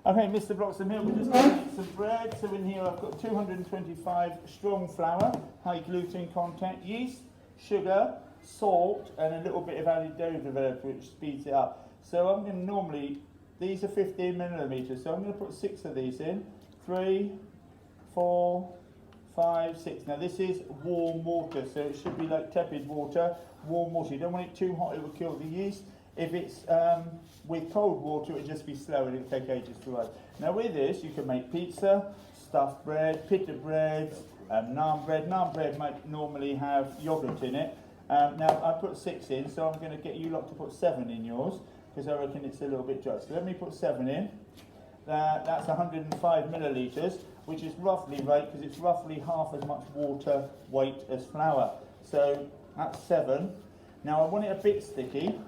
Okay, Mr. Blocks of Milk, we're just going to make some bread. So in here I've got 225 strong flour, high gluten content, yeast, sugar, salt, and a little bit of added dough developed which speeds it up. So I'm going to normally, these are 15 millimetres, so I'm going to put 6 of these in. 3, 4, 5, 6. Now this is warm water, so it should be like tepid water, warm water. You don't want it too hot, it will kill the yeast. If it's with cold water, it will just be slow and it will take ages to rise. Now with this, you can make pizza, stuffed bread, pita bread, naan bread. Naan bread might normally have yogurt in it. Now I put 6 in, so I'm going to get you lot to put 7 in yours, because I reckon it's a little bit dry. So let me put 7 in. That's 105 millilitres, which is roughly right, because it's roughly half as much water weight as flour. So that's 7. Now I want it a bit sticky,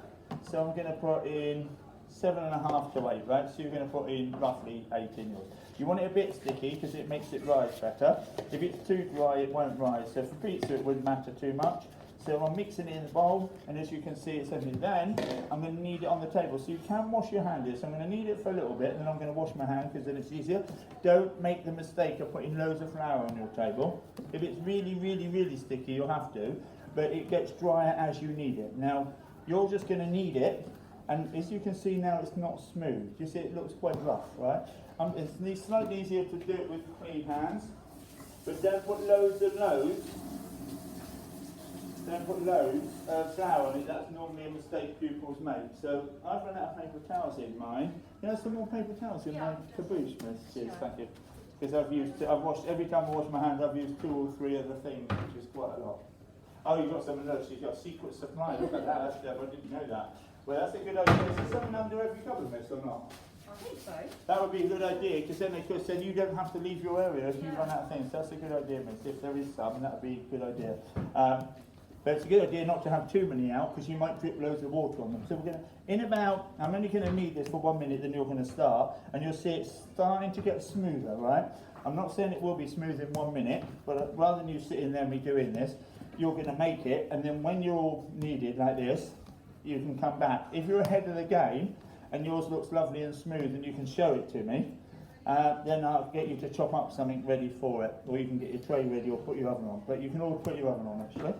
so I'm going to put in 7.5 to 8, right? So you're going to put in roughly 8 in yours. You want it a bit sticky because it makes it rise better. If it's too dry, it won't rise. So for pizza, it wouldn't matter too much. So I'm mixing it in the bowl, and as you can see, it's empty. Then I'm going to knead it on the table. So you can wash your hand here. So I'm going to knead it for a little bit, and then I'm going to wash my hand because then it's easier. Don't make the mistake of putting loads of flour on your table. If it's really, really, really sticky, you'll have to, but it gets drier as you knead it. Now, you're just going to knead it, and as you can see now, it's not smooth. You see, it looks quite rough, right? It's slightly easier to do it with clean hands, but don't put loads and loads. Don't put loads of flour on it. That's normally a mistake pupils make. So I've run out of paper towels in mine. You know, some more paper towels in my caboose, Miss. Cheers, thank you. Because I've washed, every time I wash my hands, I've used 2 or 3 other things, which is quite a lot. Oh, you've got some of those. You've got secret supply. Look at that. That's clever. I didn't know that. Well, that's a good idea. Is there something under every cupboard, Miss, or not? I think so. That would be a good idea, because then you don't have to leave your area if you run out of things. That's a good idea, Miss. If there is some, that would be a good idea. But it's a good idea not to have too many out, because you might drip loads of water on them. So we're going to, in about, I'm only going to knead this for 1 minute, then you're going to start, and you'll see it's starting to get smoother, right? I'm not saying it will be smooth in 1 minute, but rather than you sitting there and me doing this, you're going to make it, and then when you're kneaded like this, you can come back. If you're ahead of the game, and yours looks lovely and smooth, and you can show it to me, then I'll get you to chop up something ready for it, or you can get your tray ready or put your oven on. But you can always put your oven on, actually.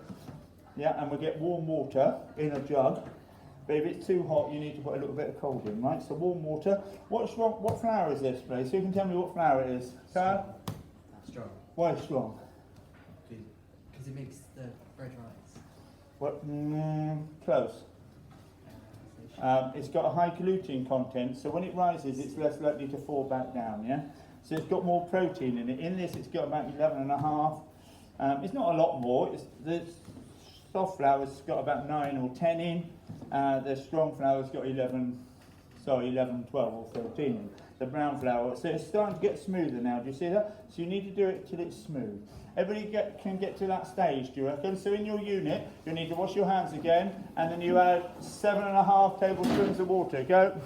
Yeah, and we'll get warm water in a jug. But if it's too hot, you need to put a little bit of cold in, right? So warm water. What flour is this, please? Who can tell me what flour it is? Carl? Strong. Why strong? Because it makes the bread rise. What? Close. It's got a high gluten content, so when it rises, it's less likely to fall back down, yeah? So it's got more protein in it. In this, it's got about 11.5. It's not a lot more. The soft flour's got about 9 or 10 in. The strong flour's got 11, 12 or 13 in. The brown flour, so it's starting to get smoother now. Do you see that? So you need to do it till it's smooth. Everybody can get to that stage, do you reckon? So in your unit, you need to wash your hands again, and then you add 7.5 tablespoons of water. Go.